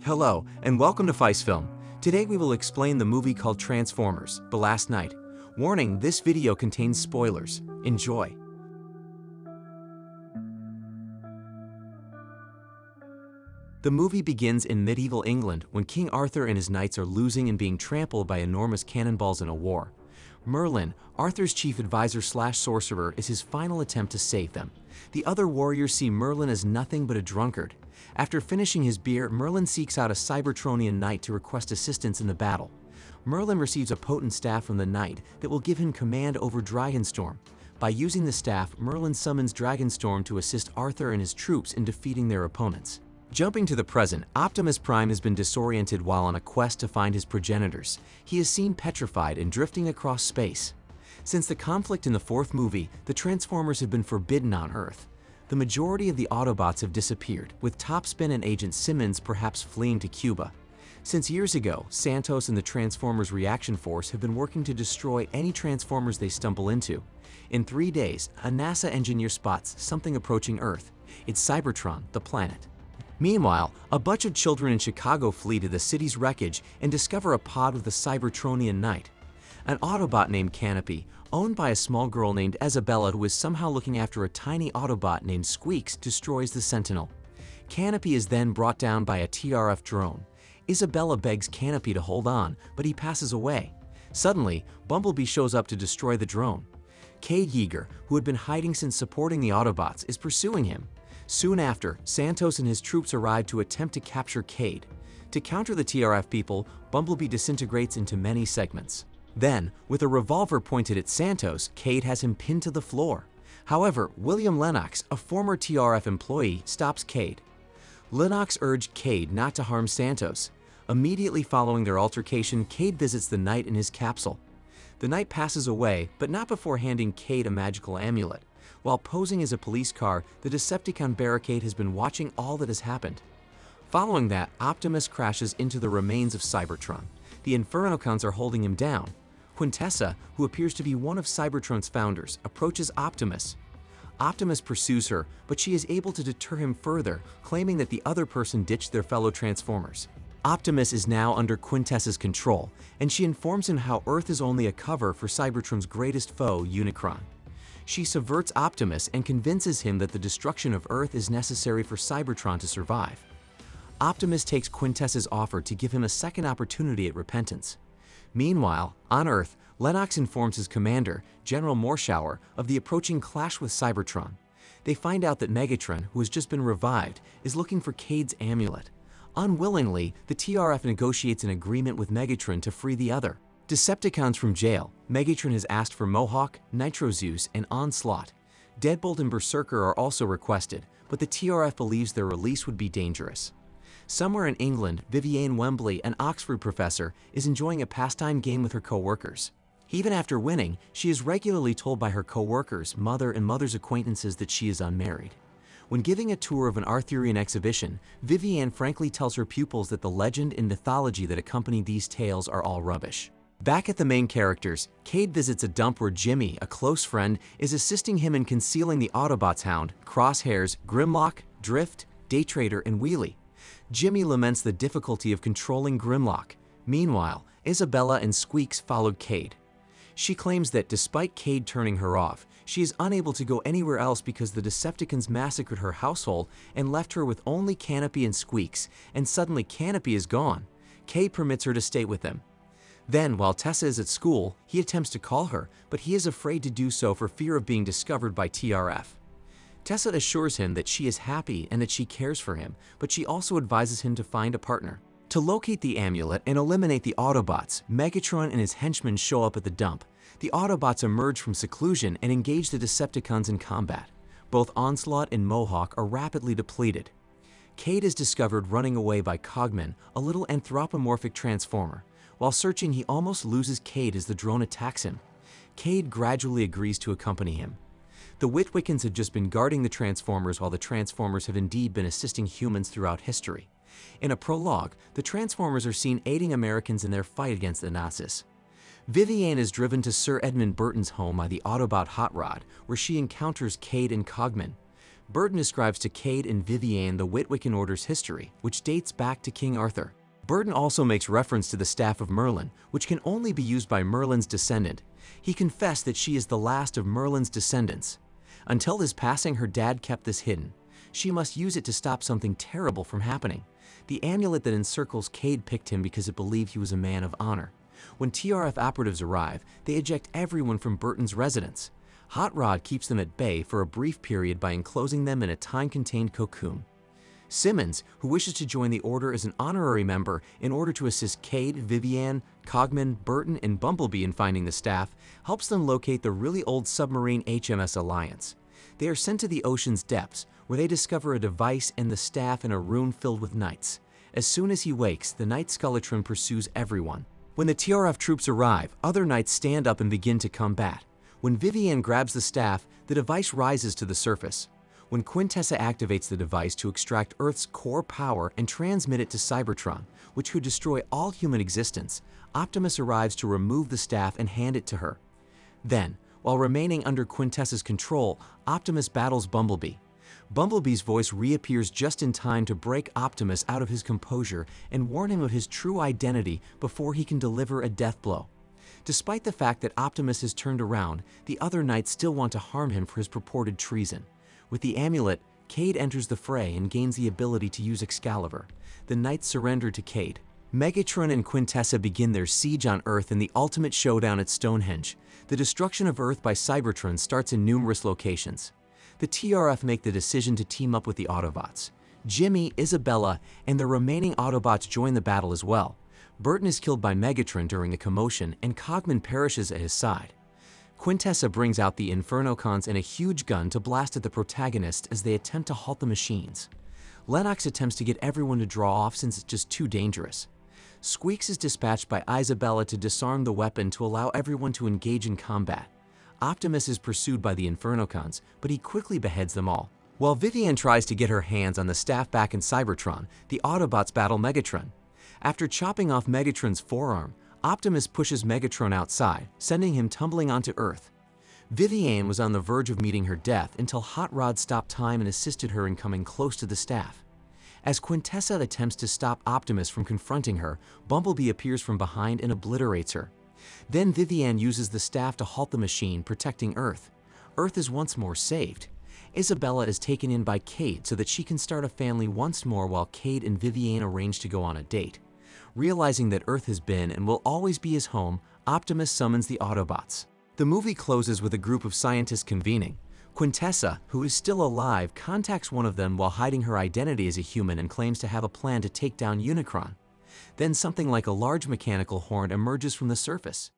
Hello, and welcome to FiceFilm. Today we will explain the movie called Transformers: The Last Knight. Warning, this video contains spoilers. Enjoy. The movie begins in medieval England when King Arthur and his knights are losing and being trampled by enormous cannonballs in a war. Merlin, Arthur's chief advisor/sorcerer, is his final attempt to save them. The other warriors see Merlin as nothing but a drunkard. After finishing his beer, Merlin seeks out a Cybertronian knight to request assistance in the battle. Merlin receives a potent staff from the knight that will give him command over Dragonstorm. By using the staff, Merlin summons Dragonstorm to assist Arthur and his troops in defeating their opponents. Jumping to the present, Optimus Prime has been disoriented while on a quest to find his progenitors. He is seen petrified and drifting across space. Since the conflict in the fourth movie, the Transformers have been forbidden on Earth. The majority of the Autobots have disappeared, with Topspin and Agent Simmons perhaps fleeing to Cuba. Since years ago, Santos and the Transformers Reaction Force have been working to destroy any Transformers they stumble into. In 3 days, a NASA engineer spots something approaching Earth. It's Cybertron, the planet. Meanwhile, a bunch of children in Chicago flee to the city's wreckage and discover a pod with a Cybertronian knight. An Autobot named Canopy, owned by a small girl named Isabella who is somehow looking after a tiny Autobot named Squeaks, destroys the Sentinel. Canopy is then brought down by a TRF drone. Isabella begs Canopy to hold on, but he passes away. Suddenly, Bumblebee shows up to destroy the drone. Cade Yeager, who had been hiding since supporting the Autobots, is pursuing him. Soon after, Santos and his troops arrive to attempt to capture Cade. To counter the TRF people, Bumblebee disintegrates into many segments. Then, with a revolver pointed at Santos, Cade has him pinned to the floor. However, William Lennox, a former TRF employee, stops Cade. Lennox urged Cade not to harm Santos. Immediately following their altercation, Cade visits the knight in his capsule. The knight passes away, but not before handing Cade a magical amulet. While posing as a police car, the Decepticon barricade has been watching all that has happened. Following that, Optimus crashes into the remains of Cybertron. The Infernocons are holding him down. Quintessa, who appears to be one of Cybertron's founders, approaches Optimus. Optimus pursues her, but she is able to deter him further, claiming that the other person ditched their fellow Transformers. Optimus is now under Quintessa's control, and she informs him how Earth is only a cover for Cybertron's greatest foe, Unicron. She subverts Optimus and convinces him that the destruction of Earth is necessary for Cybertron to survive. Optimus takes Quintessa's offer to give him a second opportunity at repentance. Meanwhile, on Earth, Lennox informs his commander, General Morshower, of the approaching clash with Cybertron. They find out that Megatron, who has just been revived, is looking for Cade's amulet. Unwillingly, the TRF negotiates an agreement with Megatron to free the other. Decepticons from jail, Megatron has asked for Mohawk, Nitro Zeus, and Onslaught. Deadbolt and Berserker are also requested, but the TRF believes their release would be dangerous. Somewhere in England, Viviane Wembly, an Oxford professor, is enjoying a pastime game with her co-workers. Even after winning, she is regularly told by her co-workers, mother, and mother's acquaintances that she is unmarried. When giving a tour of an Arthurian exhibition, Viviane frankly tells her pupils that the legend and mythology that accompany these tales are all rubbish. Back at the main characters, Cade visits a dump where Jimmy, a close friend, is assisting him in concealing the Autobots Hound, Crosshairs, Grimlock, Drift, Daytrader, and Wheelie. Jimmy laments the difficulty of controlling Grimlock. Meanwhile, Isabella and Squeaks followed Cade. She claims that despite Cade turning her off, she is unable to go anywhere else because the Decepticons massacred her household and left her with only Canopy and Squeaks, and suddenly Canopy is gone. Cade permits her to stay with them. Then, while Tessa is at school, he attempts to call her, but he is afraid to do so for fear of being discovered by TRF. Tessa assures him that she is happy and that she cares for him, but she also advises him to find a partner. To locate the amulet and eliminate the Autobots, Megatron and his henchmen show up at the dump. The Autobots emerge from seclusion and engage the Decepticons in combat. Both Onslaught and Mohawk are rapidly depleted. Cade is discovered running away by Cogman, a little anthropomorphic transformer. While searching, he almost loses Cade as the drone attacks him. Cade gradually agrees to accompany him. The Witwickens have just been guarding the Transformers while the Transformers have indeed been assisting humans throughout history. In a prologue, the Transformers are seen aiding Americans in their fight against the Nazis. Viviane is driven to Sir Edmund Burton's home by the Autobot Hot Rod, where she encounters Cade and Cogman. Burton describes to Cade and Viviane the Witwicken Order's history, which dates back to King Arthur. Burton also makes reference to the Staff of Merlin, which can only be used by Merlin's descendant. He confessed that she is the last of Merlin's descendants. Until his passing, her dad kept this hidden. She must use it to stop something terrible from happening. The amulet that encircles Cade picked him because it believed he was a man of honor. When TRF operatives arrive, they eject everyone from Burton's residence. Hot Rod keeps them at bay for a brief period by enclosing them in a time-contained cocoon. Simmons, who wishes to join the Order as an honorary member in order to assist Cade, Viviane, Cogman, Burton, and Bumblebee in finding the staff, helps them locate the really old submarine HMS Alliance. They are sent to the ocean's depths, where they discover a device and the staff in a room filled with knights. As soon as he wakes, the Knight Skeletron pursues everyone. When the TRF troops arrive, other knights stand up and begin to combat. When Viviane grabs the staff, the device rises to the surface. When Quintessa activates the device to extract Earth's core power and transmit it to Cybertron, which could destroy all human existence, Optimus arrives to remove the staff and hand it to her. Then, while remaining under Quintessa's control, Optimus battles Bumblebee. Bumblebee's voice reappears just in time to break Optimus out of his composure and warn him of his true identity before he can deliver a death blow. Despite the fact that Optimus has turned around, the other knights still want to harm him for his purported treason. With the amulet, Cade enters the fray and gains the ability to use Excalibur. The knights surrender to Cade. Megatron and Quintessa begin their siege on Earth in the ultimate showdown at Stonehenge. The destruction of Earth by Cybertron starts in numerous locations. The TRF make the decision to team up with the Autobots. Jimmy, Isabella, and the remaining Autobots join the battle as well. Burton is killed by Megatron during the commotion, and Cogman perishes at his side. Quintessa brings out the Infernocons and a huge gun to blast at the protagonist as they attempt to halt the machines. Lennox attempts to get everyone to draw off since it's just too dangerous. Squeaks is dispatched by Isabella to disarm the weapon to allow everyone to engage in combat. Optimus is pursued by the Infernocons, but he quickly beheads them all. While Viviane tries to get her hands on the staff back in Cybertron, the Autobots battle Megatron. After chopping off Megatron's forearm, Optimus pushes Megatron outside, sending him tumbling onto Earth. Viviane was on the verge of meeting her death until Hot Rod stopped time and assisted her in coming close to the staff. As Quintessa attempts to stop Optimus from confronting her, Bumblebee appears from behind and obliterates her. Then Viviane uses the staff to halt the machine, protecting Earth. Earth is once more saved. Isabella is taken in by Cade so that she can start a family once more while Cade and Viviane arrange to go on a date. Realizing that Earth has been and will always be his home, Optimus summons the Autobots. The movie closes with a group of scientists convening. Quintessa, who is still alive, contacts one of them while hiding her identity as a human and claims to have a plan to take down Unicron. Then something like a large mechanical horn emerges from the surface.